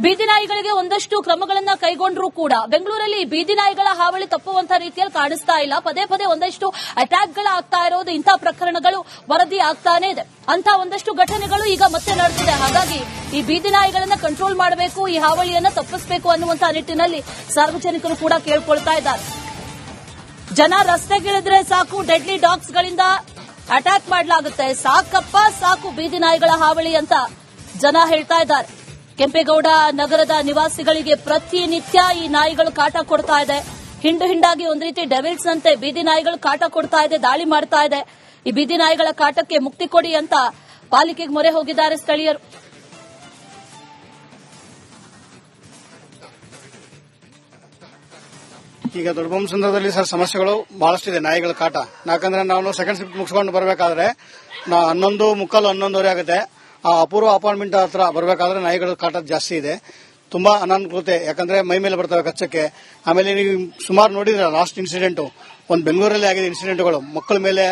ಬೀದಿ ನಾಯಿಗಳಿಗೆ ಒಂದಷ್ಟು ಕ್ರಮಗಳನ್ನ ಕೈಗೊಂಡ್ರೂ ಕೂಡ ಬೆಂಗಳೂರಲ್ಲಿ ಬೀದಿ ನಾಯಿಗಳ ಹಾವಳಿ ತಪ್ಪುವಂತ ರೀತಿಯಲ್ಲಿ ಕಾಣಿಸ್ತಾ ಇಲ್ಲ. ಪದೇ ಪದೇ ಒಂದಷ್ಟು ಅಟ್ಯಾಕ್ಗಳು ಆಗ್ತಾ ಇರೋದು, ಇಂತಹ ಪ್ರಕರಣಗಳು ವರದಿ ಆಗ್ತಾನೆ ಇದೆ. ಅಂತ ಒಂದಷ್ಟು ಘಟನೆಗಳು ಈಗ ಮತ್ತೆ ನಡೆದಿದೆ. ಹಾಗಾಗಿ ಈ ಬೀದಿ ನಾಯಿಗಳನ್ನ ಕಂಟ್ರೋಲ್ ಮಾಡಬೇಕು, ಈ ಹಾವಳಿಯನ್ನ ತಪ್ಪಿಸಬೇಕು ಅನ್ನುವಂತಹ ನಿಟ್ಟಿನಲ್ಲಿ ಸಾರ್ವಜನಿಕರು ಕೂಡ ಕೇಳ್ಕೊಳ್ತಾ ಇದ್ದಾರೆ. ಜನ ರಸ್ತೆಗಿಳಿದ್ರೆ ಸಾಕು, ಡೆಡ್ಲಿ ಡಾಗ್ಸ್ ಗಳಿಂದ ಅಟ್ಯಾಕ್ ಮಾಡಲಾಗುತ್ತೆ, ಸಾಕಪ್ಪ ಸಾಕು ಬೀದಿ ನಾಯಿಗಳ ಹಾವಳಿ ಅಂತ ಜನ ಹೇಳ್ತಾ ಇದ್ದಾರೆ. ಕೆಂಪೇಗೌಡ ನಗರದ ನಿವಾಸಿಗಳಿಗೆ ಪ್ರತಿನಿತ್ಯ ಈ ನಾಯಿಗಳು ಕಾಟ ಕೊಡ್ತಾ ಇದೆ. ಹಿಂಡು ಹಿಂಡಾಗಿ ಒಂದು ರೀತಿ ಡೆವಿಲ್ಸ್ ನಂತೆ ಬೀದಿ ನಾಯಿಗಳು ಕಾಟ ಕೊಡ್ತಾ ಇದೆ, ದಾಳಿ ಮಾಡ್ತಾ ಇದೆ. ಈ ಬೀದಿ ನಾಯಿಗಳ ಕಾಟಕ್ಕೆ ಮುಕ್ತಿ ಕೊಡಿ ಅಂತ ಪಾಲಿಕೆಗೆ ಮೊರೆ ಹೋಗಿದ್ದಾರೆ ಸ್ಥಳೀಯರು. ಈಗ ದೊಡ್ಡಬೊಮ್ಮಸಂದ್ರದಲ್ಲಿ ಸರ್ ಸಮಸ್ಯೆಗಳು ಬಹಳಷ್ಟಿದೆ ನಾಯಿಗಳ ಕಾಟ. ಯಾಕಂದ್ರೆ ನಾವು ಸೆಕೆಂಡ್ ಶಿಫ್ಟ್ ಮುಗಿಸ್ಕೊಂಡು ಬರಬೇಕಾದ್ರೆ 11:15 11:30 ಆಗುತ್ತೆ. ಆ ಅಪೂರ್ವ ಅಪಾರ್ಟ್ಮೆಂಟ್ ಹತ್ರ ಬರಬೇಕಾದ್ರೆ ನಾಯಿಗಳ ಕಾಟ ಜಾಸ್ತಿ ಇದೆ. ತುಂಬಾ ಅನಾನುಕೂಲತೆ, ಯಾಕಂದ್ರೆ ಮೈ ಮೇಲೆ ಬರ್ತವೆ ಕಚ್ಚಕ್ಕೆ. ಆಮೇಲೆ ನೀವು ಸುಮಾರು ನೋಡಿದ್ರೆ ಲಾಸ್ಟ್ ಇನ್ಸಿಡೆಂಟ್ ಒಂದು ಬೆಂಗಳೂರಲ್ಲಿ ಆಗಿದೆ ಇನ್ಸಿಡೆಂಟ್ಗಳು. ಮಕ್ಕಳ ಮೇಲೆ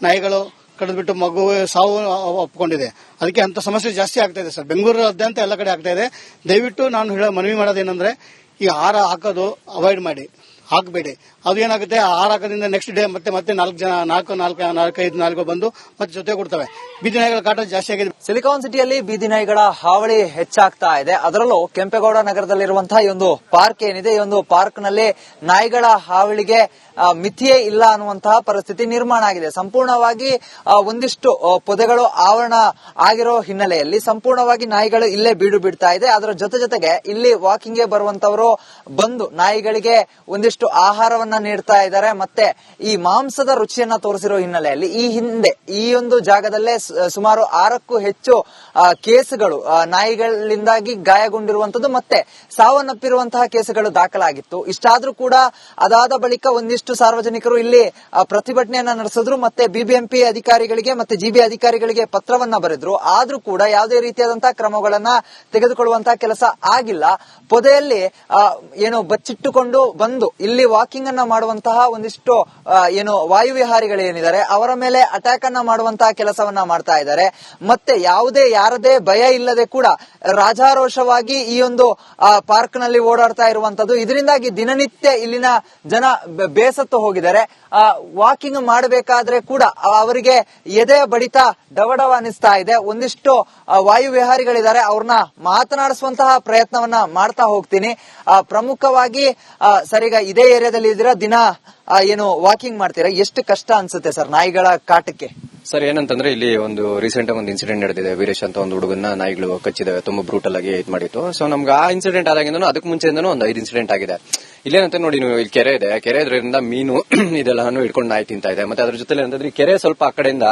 ನಾಯಿಗಳು ಕಡಿದ್ಬಿಟ್ಟು ಮಗು ಸಾವು ಒಪ್ಕೊಂಡಿದೆ. ಅದಕ್ಕೆ ಅಂತ ಸಮಸ್ಯೆ ಜಾಸ್ತಿ ಆಗ್ತಾ ಇದೆ ಸರ್. ಬೆಂಗಳೂರಾದ್ಯಂತ ಎಲ್ಲ ಕಡೆ ಆಗ್ತಾ ಇದೆ. ದಯವಿಟ್ಟು ನಾನು ಮನವಿ ಮಾಡೋದೇನಂದ್ರೆ ಈ ಆಹಾರ ಹಾಕೋದು ಅವಾಯ್ಡ್ ಮಾಡಿ, ಹಾಕಬೇಡಿ. ಅದು ಏನಾಗುತ್ತೆ, ಆಹಾರ ಹಾಕೋದ್ರಿಂದ ನೆಕ್ಸ್ಟ್ ಡೇ ಮತ್ತೆ 4-5 ನಾಲ್ಕು ಬಂದು ಮತ್ತೆ ಜೊತೆ ಕೊಡ್ತವೆ. ಬೀದಿ ನಾಯಿಗಳ ಕಾಟ ಜಾಸ್ತಿ ಆಗಿದೆ. ಸಿಲಿಕಾನ್ ಸಿಟಿಯಲ್ಲಿ ಬೀದಿ ನಾಯಿಗಳ ಹಾವಳಿ ಹೆಚ್ಚಾಗ್ತಾ ಇದೆ. ಅದರಲ್ಲೂ ಕೆಂಪೇಗೌಡ ನಗರದಲ್ಲಿರುವಂತಹ ಈ ಒಂದು ಪಾರ್ಕ್ ಏನಿದೆ, ಈ ಒಂದು ಪಾರ್ಕ್ ನಲ್ಲಿ ನಾಯಿಗಳ ಹಾವಳಿಗೆ ಮಿತಿಯೇ ಇಲ್ಲ ಅನ್ನುವಂತಹ ಪರಿಸ್ಥಿತಿ ನಿರ್ಮಾಣ ಆಗಿದೆ. ಸಂಪೂರ್ಣವಾಗಿ ಒಂದಿಷ್ಟು ಪೊದೆಗಳು ಆವರಣ ಆಗಿರೋ ಹಿನ್ನೆಲೆಯಲ್ಲಿ ಸಂಪೂರ್ಣವಾಗಿ ನಾಯಿಗಳು ಇಲ್ಲೇ ಬೀಡು ಬಿಡ್ತಾ ಇದೆ. ಅದರ ಜೊತೆಗೆ ಇಲ್ಲಿ ವಾಕಿಂಗ್ಗೆ ಬರುವಂತವರು ಬಂದು ನಾಯಿಗಳಿಗೆ ಒಂದಿಷ್ಟು ಆಹಾರವನ್ನ ನೀಡ್ತಾ ಇದ್ದಾರೆ. ಮತ್ತೆ ಈ ಮಾಂಸದ ರುಚಿಯನ್ನ ತೋರಿಸಿರೋ ಹಿನ್ನೆಲೆಯಲ್ಲಿ ಈ ಹಿಂದೆ ಈ ಒಂದು ಜಾಗದಲ್ಲೇ ಸುಮಾರು 6ಕ್ಕೂ ಹೆಚ್ಚು ಕೇಸುಗಳು ನಾಯಿಗಳಿಂದಾಗಿ ಗಾಯಗೊಂಡಿರುವಂತದ್ದು ಮತ್ತೆ ಸಾವನ್ನಪ್ಪಿರುವಂತಹ ಕೇಸುಗಳು ದಾಖಲಾಗಿತ್ತು. ಇಷ್ಟಾದ್ರೂ ಕೂಡ ಅದಾದ ಬಳಿಕ ಒಂದಿಷ್ಟು ಸಾರ್ವಜನಿಕರು ಇಲ್ಲಿ ಪ್ರತಿಭಟನೆಯನ್ನ ನಡೆಸಿದ್ರು. ಮತ್ತೆ ಬಿಬಿಎಂಪಿ ಅಧಿಕಾರಿಗಳಿಗೆ ಮತ್ತೆ ಜಿಬಿ ಅಧಿಕಾರಿಗಳಿಗೆ ಪತ್ರವನ್ನ ಬರೆದ್ರು. ಆದ್ರೂ ಕೂಡ ಯಾವುದೇ ರೀತಿಯಾದಂತಹ ಕ್ರಮಗಳನ್ನ ತೆಗೆದುಕೊಳ್ಳುವಂತಹ ಕೆಲಸ ಆಗಿಲ್ಲ. ಪೊದೆಯಲ್ಲಿ ಏನು ಬಚ್ಚಿಟ್ಟುಕೊಂಡು ಬಂದು ಇಲ್ಲಿ ವಾಕಿಂಗ್ ಅನ್ನ ಮಾಡುವಂತಹ ಒಂದಿಷ್ಟು ವಾಯುವಿಹಾರಿಗಳು ಏನಿದ್ದಾರೆ ಅವರ ಮೇಲೆ ಅಟ್ಯಾಕ್ ಅನ್ನ ಮಾಡುವಂತಹ ಕೆಲಸವನ್ನ ಮಾಡ್ತಾ ಇದ್ದಾರೆ. ಮತ್ತೆ ಯಾರದೇ ಭಯ ಇಲ್ಲದೆ ಕೂಡ ರಾಜಾರೋಷವಾಗಿ ಈ ಒಂದು ಪಾರ್ಕ್ ನಲ್ಲಿ ಓಡಾಡ್ತಾ ಇರುವಂತದ್ದು. ಇದರಿಂದಾಗಿ ದಿನನಿತ್ಯ ಇಲ್ಲಿನ ಜನ ಬೇಸತ್ತು ಹೋಗಿದ್ದಾರೆ. ವಾಕಿಂಗ್ ಮಾಡಬೇಕಾದ್ರೆ ಕೂಡ ಅವರಿಗೆ ಎದೆಯ ಬಡಿತ ಡವಡವ ಅನಿಸ್ತಾ ಇದೆ. ಒಂದಿಷ್ಟು ವಾಯುವಿಹಾರಿಗಳಿದ್ದಾರೆ, ಅವ್ರನ್ನ ಮಾತನಾಡಿಸುವಂತಹ ಪ್ರಯತ್ನವನ್ನ ಮಾಡ್ತಾ ಹೋಗ್ತೀನಿ. ಪ್ರಮುಖವಾಗಿ ಸರಿಗ ಇದೇ ಏರಿಯಾದಲ್ಲಿ ಇದ್ದೀರಾ, ದಿನ ವಾಕಿಂಗ್ ಮಾಡ್ತೀರಾ, ಎಷ್ಟು ಕಷ್ಟ ಅನ್ಸುತ್ತೆ ಸರ್ ನಾಯಿಗಳ ಕಾಟಕ್ಕೆ? ಸರ್ ಏನಂತಂದ್ರೆ ಇಲ್ಲಿ ಒಂದು ರೀಸೆಂಟ್ ಒಂದು ಇನ್ಸಿಡೆಂಟ್ ನಡೆದಿದೆ. ವೀರೇಶ್ ಅಂತ ಒಂದು ಹುಡುಗನ್ನ ನಾಯಿಗಳು ಕಚ್ಚಿದಾವೆ, ತುಂಬಾ ಬ್ರೂಟಲ್ ಆಗಿ ಇದು ಮಾಡಿತ್ತು. ಸೊ ನಮ್ಗೆ ಆ ಇನ್ಸಿಡೆಂಟ್ ಆದಾಗಿಂದನೂ ಅದಕ್ಕೆ ಮುಂಚೆಯಿಂದನೂ ಒಂದು 5 ಇನ್ಸಿಡೆಂಟ್ ಆಗಿದೆ. ಇಲ್ಲೇನಂತ ನೋಡಿ, ನೀವು ಇಲ್ಲಿ ಕೆರೆ ಇದೆ, ಕೆರೆ ಇದ್ರಿಂದ ಮೀನು ಇದೆಲ್ಲಾನು ಹಿಡ್ಕೊಂಡು ನಾಯಿ ತಿಂತಾ ಇದೆ. ಮತ್ತೆ ಅದ್ರ ಜೊತೆ ಏನಂತಂದ್ರೆ ಈ ಕೆರೆ ಸ್ವಲ್ಪ ಆ ಕಡೆಯಿಂದ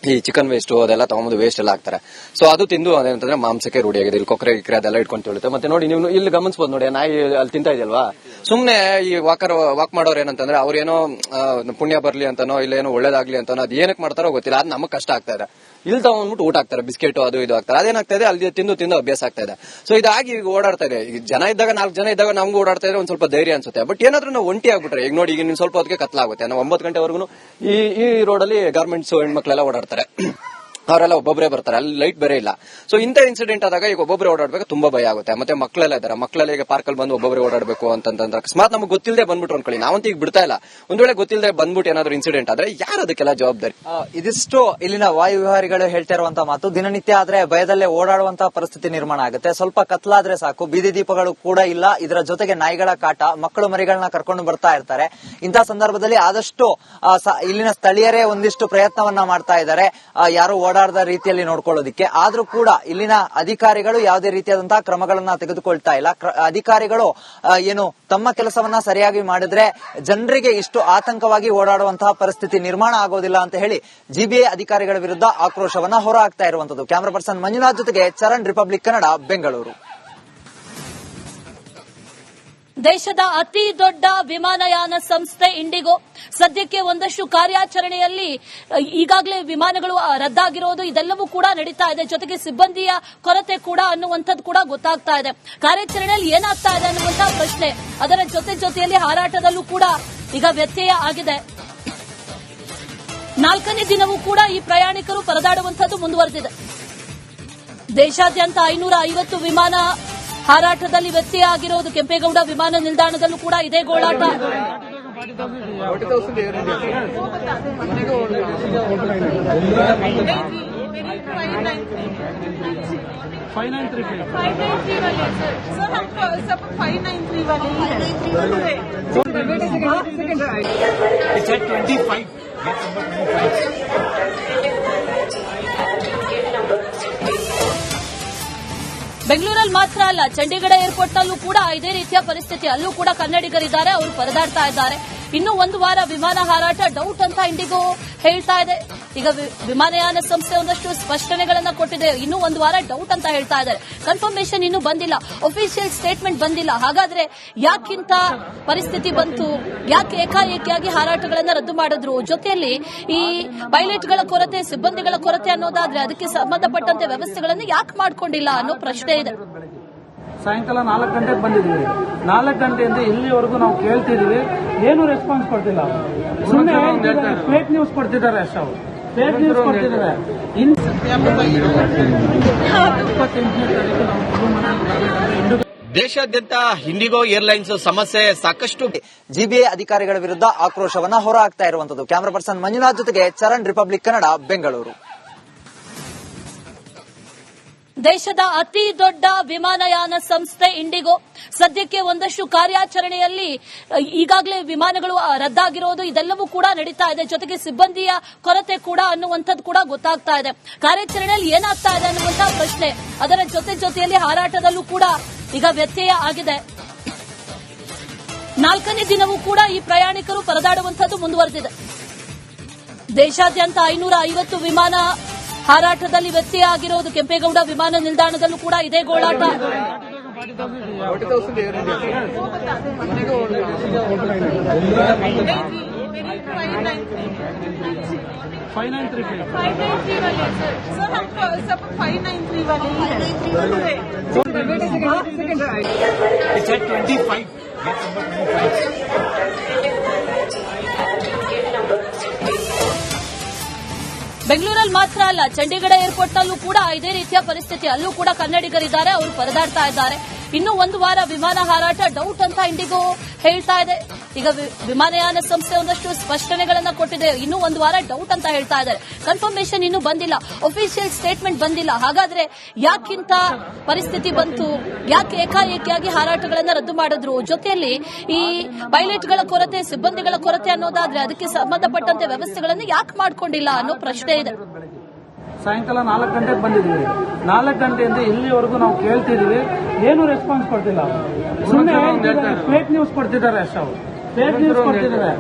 ಈ ಚಿಕನ್ ವೇಸ್ಟ್ ಅದೆಲ್ಲ ತಗೊಂಡು ವೇಸ್ಟ್ ಎಲ್ಲ ಹಾಕ್ತಾರೆ. ಸೊ ಅದು ತಿಂದು ಅದೇನಂತಂದ್ರೆ ಮಾಂಸಕ್ಕೆ ರೂಢಿಯಾಗಿದೆ. ಇಲ್ಲಿ ಕೊಕ್ಕರೆ ಗಿಕ್ರೆ ಅದೆಲ್ಲ ಇಟ್ಕೊಂಡು ತೊಳುತ್ತೆ. ಮತ್ತೆ ನೋಡಿ, ನೀವು ಇಲ್ಲಿ ಗಮನಿಸಬಹುದು ನೋಡಿ, ನಾಯಿ ಅಲ್ಲಿ ತಿಂತಾ ಇದೆಯಲ್ವಾ. ಸುಮ್ನೆ ಈ ವಾಕ್ ಮಾಡೋರು ಏನಂತಂದ್ರೆ ಅವ್ರೇನೋ ಪುಣ್ಯ ಬರ್ಲಿ ಅಂತಾನೋ ಇಲ್ಲೇನೋ ಒಳ್ಳೇದಾಗ್ಲಿ ಅಂತಾನೋ ಅದು ಏನಕ್ಕೆ ಮಾಡ್ತಾರೋ ಗೊತ್ತಿಲ್ಲ. ಅದು ನಮಗ್ ಕಷ್ಟ ಆಗ್ತಾ ಇದೆ. ಇಲ್ಲಿ ತಗೊಂಡ್ಬಿಟ್ಟು ಊಟ ಹಾಕ್ತಾರೆ, ಬಿಸ್ಕೆಟ್ ಅದು ಇದು ಹಾಕ್ತಾರೆ. ಅದೇನಾಗ್ತಾ ಇದೆ, ಅಲ್ಲಿ ತಿಂದು ಅಭ್ಯಾಸ ಆಗ್ತಾ ಇದೆ. ಸೊ ಇದಾಗಿ ಈಗ ಓಡಾಡ್ತಾ ಇದೆ. ಈಗ ಜನ ಇದ್ದಾಗ 4 ಜನ ಇದ್ದಾಗ ನಮ್ಗೂ ಓಡಾಡ್ತಾ ಇದ್ರೆ ಒಂದ್ ಸ್ವಲ್ಪ ಧೈರ್ಯ ಅನ್ಸುತ್ತೆ. ಬಟ್ ಏನಾದ್ರೂ ನಾವು ಒಂಟಿ ಆಗ್ಬಿಟ್ರೆ, ಈಗ ನೋಡಿ, ಈಗ ಸ್ವಲ್ಪ ಹೊತ್ತಿಗೆ ಕತ್ಲಾಗುತ್ತೆ. ನಾವು 9 ಗಂಟೆವರೆಗೂ ಈ ರೋಡಲ್ಲಿ ಗಾರ್ಮೆಂಟ್ಸ್ ಹೆಣ್ಮಕ್ಳೆಲ್ಲ ಓಡಾಡ್ತಾರೆ. ಅವರೆಲ್ಲ ಒಬ್ಬೊಬ್ಬರೇ ಬರ್ತಾರೆ, ಅಲ್ಲಿ ಲೈಟ್ ಬೇರೆ ಇಲ್ಲ. ಸೊ ಇಂಥ ಇನ್ಸಿಡೆಂಟ್ ಆದಾಗ ಈಗ ಒಬ್ಬೊಬ್ಬರೇ ಓಡಾಡ್ಬೇಕು, ತುಂಬಾ ಭಯ ಆಗುತ್ತೆ. ಮತ್ತೆ ಮಕ್ಕಳೆಲ್ಲ ಇದ್ದಾರೆ, ಮಕ್ಕಳೆಲ್ಲ ಈಗ ಪಾರ್ಕಲ್ಲಿ ಬಂದು ಒಬ್ಬೊಬ್ಬರೇ ಓಡಾಡಬೇಕು ಅಂತಂದ್ರೆ ಅಕಸ್ಮಾತ್ ನಮ್ಗೆ ಗೊತ್ತಿಲ್ಲದೆ ಬಂದ್ಬಿಟ್ರು ಅನ್ಕೊಳ್ಳಿ, ನಾವಂತೂ ಈಗ ಬಿಡ್ತಾ ಇಲ್ಲ. ಒಂದ್ ವೇಳೆ ಗೊತ್ತಿಲ್ಲದೆ ಬಂದ್ಬಿಟ್ಟು ಏನಾದ್ರು ಇನ್ಸಿಡೆಂಟ್ ಆದ್ರೆ ಯಾರು ಅದಕ್ಕೆಲ್ಲ ಜವಾಬ್ದಾರಿ? ಇದಿಷ್ಟು ಇಲ್ಲಿನ ವಾಯುವಿಹಾರಿಗಳು ಹೇಳ್ತಾ ಇರುವಂತಹ ಮಾತು. ದಿನನಿತ್ಯ ಆದ್ರೆ ಭಯದಲ್ಲೇ ಓಡಾಡುವಂತಹ ಪರಿಸ್ಥಿತಿ ನಿರ್ಮಾಣ ಆಗುತ್ತೆ. ಸ್ವಲ್ಪ ಕತ್ಲಾದ್ರೆ ಸಾಕು, ಬೀದಿ ದೀಪಗಳು ಕೂಡ ಇಲ್ಲ. ಇದರ ಜೊತೆಗೆ ನಾಯಿಗಳ ಕಾಟ, ಮಕ್ಕಳು ಮರಿಗಳನ್ನ ಕರ್ಕೊಂಡು ಬರ್ತಾ ಇರ್ತಾರೆ. ಇಂತಹ ಸಂದರ್ಭದಲ್ಲಿ ಆದಷ್ಟು ಇಲ್ಲಿನ ಸ್ಥಳೀಯರೇ ಒಂದಿಷ್ಟು ಪ್ರಯತ್ನವನ್ನ ಮಾಡ್ತಾ ಇದ್ದಾರೆ, ಯಾರು ಓಡಾಡದ ರೀತಿಯಲ್ಲಿ ನೋಡ್ಕೊಳ್ಳೋದಿಕ್ಕೆ. ಆದ್ರೂ ಕೂಡ ಇಲ್ಲಿನ ಅಧಿಕಾರಿಗಳು ಯಾವುದೇ ರೀತಿಯಾದಂತಹ ಕ್ರಮಗಳನ್ನ ತೆಗೆದುಕೊಳ್ತಾ ಇಲ್ಲ. ಅಧಿಕಾರಿಗಳು ತಮ್ಮ ಕೆಲಸವನ್ನ ಸರಿಯಾಗಿ ಮಾಡಿದ್ರೆ ಜನರಿಗೆ ಇಷ್ಟು ಆತಂಕವಾಗಿ ಓಡಾಡುವಂತಹ ಪರಿಸ್ಥಿತಿ ನಿರ್ಮಾಣ ಆಗೋದಿಲ್ಲ ಅಂತ ಹೇಳಿ ಜಿಬಿಎ ಅಧಿಕಾರಿಗಳ ವಿರುದ್ಧ ಆಕ್ರೋಶವನ್ನ ಹೊರಹಾಕ್ತಾ ಇರುವಂತದ್ದು. ಕ್ಯಾಮರಾ ಪರ್ಸನ್ ಮಂಜುನಾಥ್ ಜೊತೆಗೆ ಚರಣ್, ರಿಪಬ್ಲಿಕ್ ಕನ್ನಡ, ಬೆಂಗಳೂರು. ದೇಶದ ಅತಿ ದೊಡ್ಡ ವಿಮಾನಯಾನ ಸಂಸ್ಥೆ ಇಂಡಿಗೋ ಸದ್ಯಕ್ಕೆ ಒಂದಷ್ಟು ಕಾರ್ಯಾಚರಣೆಯಲ್ಲಿ ಈಗಾಗಲೇ ವಿಮಾನಗಳು ರದ್ದಾಗಿರೋದು ಇದೆಲ್ಲವೂ ಕೂಡ ನಡೀತಾ ಇದೆ. ಜೊತೆಗೆ ಸಿಬ್ಬಂದಿಯ ಕೊರತೆ ಕೂಡ ಅನ್ನುವಂಥದ್ದು ಕೂಡ ಗೊತ್ತಾಗ್ತಾ ಇದೆ. ಕಾರ್ಯಾಚರಣೆಯಲ್ಲಿ ಏನಾಗ್ತಾ ಇದೆ ಅನ್ನುವಂಥ ಪ್ರಶ್ನೆ, ಅದರ ಜೊತೆಯಲ್ಲಿ ಹಾರಾಟದಲ್ಲೂ ಕೂಡ ಈಗ ವ್ಯತ್ಯಯ ಆಗಿದೆ. 4ನೇ ದಿನವೂ ಕೂಡ ಈ ಪ್ರಯಾಣಿಕರು ಪರದಾಡುವಂಥದ್ದು ಮುಂದುವರೆದಿದೆ. ದೇಶಾದ್ಯಂತ 550 ವಿಮಾನ ಹಾರಾಟದಲ್ಲಿ ವ್ಯತ್ಯಯ ಆಗಿರೋದು. ಕೆಂಪೇಗೌಡ ವಿಮಾನ ನಿಲ್ದಾಣದಲ್ಲೂ ಕೂಡ ಇದೇ ಗೋಳಾಟ. ಬೆಂಗಳೂರಲ್ಲಿ ಮಾತ್ರ ಅಲ್ಲ, ಚಂಡೀಗಢ ಏರ್ಪೋರ್ಟ್ನಲ್ಲೂ ಕೂಡ ಇದೇ ರೀತಿಯ ಪರಿಸ್ಥಿತಿ. ಅಲ್ಲೂ ಕೂಡ ಕನ್ನಡಿಗರಿದ್ದಾರೆ, ಅವರು ಪರದಾಡ್ತಾ ಇದ್ದಾರೆ. ಇನ್ನೂ ಒಂದು ವಾರ ವಿಮಾನ ಹಾರಾಟ ಡೌಟ್ ಅಂತ ಇಂಡಿಗೋ ಹೇಳ್ತಾ ಇದೆ. ಈಗ ವಿಮಾನಯಾನ ಸಂಸ್ಥೆ ಒಂದಷ್ಟು ಸ್ಪಷ್ಟನೆಗಳನ್ನ ಕೊಟ್ಟಿದೆ. ಇನ್ನೂ ಒಂದು ವಾರ ಡೌಟ್ ಅಂತ ಹೇಳ್ತಾ ಇದ್ದಾರೆ. ಕನ್ಫರ್ಮೇಷನ್ ಇನ್ನೂ ಬಂದಿಲ್ಲ, ಅಫಿಷಿಯಲ್ ಸ್ಟೇಟ್ಮೆಂಟ್ ಬಂದಿಲ್ಲ. ಹಾಗಾದ್ರೆ ಯಾಕಿಂತ ಪರಿಸ್ಥಿತಿ ಬಂತು? ಯಾಕೆ ಏಕಾಏಕಿಯಾಗಿ ಹಾರಾಟಗಳನ್ನ ರದ್ದು ಮಾಡಿದ್ರು? ಜೊತೆಯಲ್ಲಿ ಈ ಪೈಲಟ್ಗಳ ಕೊರತೆ, ಸಿಬ್ಬಂದಿಗಳ ಕೊರತೆ ಅನ್ನೋದಾದ್ರೆ ಅದಕ್ಕೆ ಸಂಬಂಧಪಟ್ಟಂತೆ ವ್ಯವಸ್ಥೆಗಳನ್ನು ಯಾಕೆ ಮಾಡ್ಕೊಂಡಿಲ್ಲ ಅನ್ನೋ ಪ್ರಶ್ನೆ ಇದೆ. ಸಾಯಂಕಾಲ 4 ಗಂಟೆಗೆ ಬಂದಿದ್ದೀವಿ. 4 ಗಂಟೆಯಿಂದ ಇಲ್ಲಿವರೆಗೂ ನಾವು ಕೇಳ್ತಿದೀವಿ, ಏನು ರೆಸ್ಪಾನ್ಸ್ ಕೊಡ್ತಿಲ್ಲ. ಸುಮ್ಮನೆ ಫೇಕ್ ನ್ಯೂಸ್ ಕೊಡ್ತಿದ್ದಾರೆ ಅಷ್ಟೇ. ಅವರು ಫೇಕ್ ನ್ಯೂಸ್ ಕೊಡ್ತಿದ್ದಾರೆ. ದೇಶಾದ್ಯಂತ ಇಂಡಿಗೋ ಏರ್ಲೈನ್ಸ್ ಸಮಸ್ಯೆ ಸಾಕಷ್ಟು. ಜಿಬಿಎ ಅಧಿಕಾರಿಗಳ ವಿರುದ್ಧ ಆಕ್ರೋಶವನ್ನ ಹೊರಹಾಕ್ತಾ ಇರುವಂತದ್ದು. ಕ್ಯಾಮರಾ ಪರ್ಸನ್ ಮಂಜುನಾಥ್ ಜೊತೆಗೆ ಚರಣ್, ರಿಪಬ್ಲಿಕ್ ಕನ್ನಡ, ಬೆಂಗಳೂರು. ದೇಶದ ಅತಿ ದೊಡ್ಡ ವಿಮಾನಯಾನ ಸಂಸ್ಥೆ ಇಂಡಿಗೋ ಸದ್ಯಕ್ಕೆ ಒಂದಷ್ಟು ಕಾರ್ಯಾಚರಣೆಯಲ್ಲಿ ಈಗಾಗಲೇ ವಿಮಾನಗಳು ರದ್ದಾಗಿರೋದು ಇದೆಲ್ಲವೂ ಕೂಡ ನಡೀತಾ ಇದೆ. ಜೊತೆಗೆ ಸಿಬ್ಬಂದಿಯ ಕೊರತೆ ಕೂಡ ಅನ್ನುವಂಥದ್ದು ಕೂಡ ಗೊತ್ತಾಗ್ತಾ ಇದೆ. ಕಾರ್ಯಾಚರಣೆಯಲ್ಲಿ ಏನಾಗ್ತಾ ಇದೆ ಅನ್ನುವಂಥ ಪ್ರಶ್ನೆ. ಅದರ ಜೊತೆಯಲ್ಲಿ ಹಾರಾಟದಲ್ಲೂ ಕೂಡ ಈಗ ವ್ಯತ್ಯಯ ಆಗಿದೆ. 4ನೇ ದಿನವೂ ಕೂಡ ಈ ಪ್ರಯಾಣಿಕರು ಪರದಾಡುವಂಥದ್ದು ಮುಂದುವರೆದಿದೆ. ದೇಶಾದ್ಯಂತ 550 ವಿಮಾನ ಹಾರಾಟದಲ್ಲಿ ವ್ಯತ್ಯಯ ಆಗಿರೋದು. ಕೆಂಪೇಗೌಡ ವಿಮಾನ ನಿಲ್ದಾಣದಲ್ಲೂ ಕೂಡ ಇದೇ ಗೋಳಾಟ. ಬೆಂಗಳೂರಲ್ಲಿ ಮಾತ್ರ ಅಲ್ಲ, ಚಂಡೀಗಢ ಏರ್ಪೋರ್ಟ್ನಲ್ಲೂ ಕೂಡ ಇದೇ ರೀತಿಯ ಪರಿಸ್ಥಿತಿ. ಅಲ್ಲೂ ಕೂಡ ಕನ್ನಡಿಗರಿದ್ದಾರೆ, ಅವರು ಪರದಾಡ್ತಾ ಇದ್ದಾರೆ. ಇನ್ನೂ ಒಂದು ವಾರ ವಿಮಾನ ಹಾರಾಟ ಡೌಟ್ ಅಂತ ಇಂಡಿಗೋ ಹೇಳ್ತಾ ಇದೆ. ಈಗ ವಿಮಾನಯಾನ ಸಂಸ್ಥೆ ಒಂದಷ್ಟು ಸ್ಪಷ್ಟನೆಗಳನ್ನ ಕೊಟ್ಟಿದೆ. ಇನ್ನೂ ಒಂದು ವಾರ ಡೌಟ್ ಅಂತ ಹೇಳ್ತಾ ಇದ್ದಾರೆ. ಕನ್ಫರ್ಮೇಷನ್ ಇನ್ನೂ ಬಂದಿಲ್ಲ, ಅಫಿಷಿಯಲ್ ಸ್ಟೇಟ್ಮೆಂಟ್ ಬಂದಿಲ್ಲ. ಹಾಗಾದ್ರೆ ಯಾಕಿಂತ ಪರಿಸ್ಥಿತಿ ಬಂತು? ಯಾಕೆ ಏಕಾಏಕಿಯಾಗಿ ಹಾರಾಟಗಳನ್ನ ರದ್ದು ಮಾಡಿದ್ರು? ಜೊತೆಯಲ್ಲಿ ಈ ಪೈಲಟ್ಗಳ ಕೊರತೆ, ಸಿಬ್ಬಂದಿಗಳ ಕೊರತೆ ಅನ್ನೋದಾದ್ರೆ ಅದಕ್ಕೆ ಸಂಬಂಧಪಟ್ಟಂತೆ ವ್ಯವಸ್ಥೆಗಳನ್ನು ಯಾಕೆ ಮಾಡ್ಕೊಂಡಿಲ್ಲ ಅನ್ನೋ ಪ್ರಶ್ನೆ ಇದೆ. ಸಾಯಂಕಾಲ 4 ಗಂಟೆಗೆ ಬಂದಿದ್ದೀವಿ. 4 ಗಂಟೆಯಿಂದ ಇಲ್ಲಿವರೆಗೂ ನಾವು ಕೇಳ್ತಿದೀವಿ, ಏನು ರೆಸ್ಪಾನ್ಸ್ ಕೊಡ್ತಿಲ್ಲ. ಸುಮ್ಮನೆ ಫೇಕ್ ನ್ಯೂಸ್ ಕೊಡ್ತಿದ್ದಾರೆ ಅಷ್ಟೇ. ಅವರು ಫೇಕ್ ನ್ಯೂಸ್ ಕೊಡ್ತಿದ್ದಾರೆ.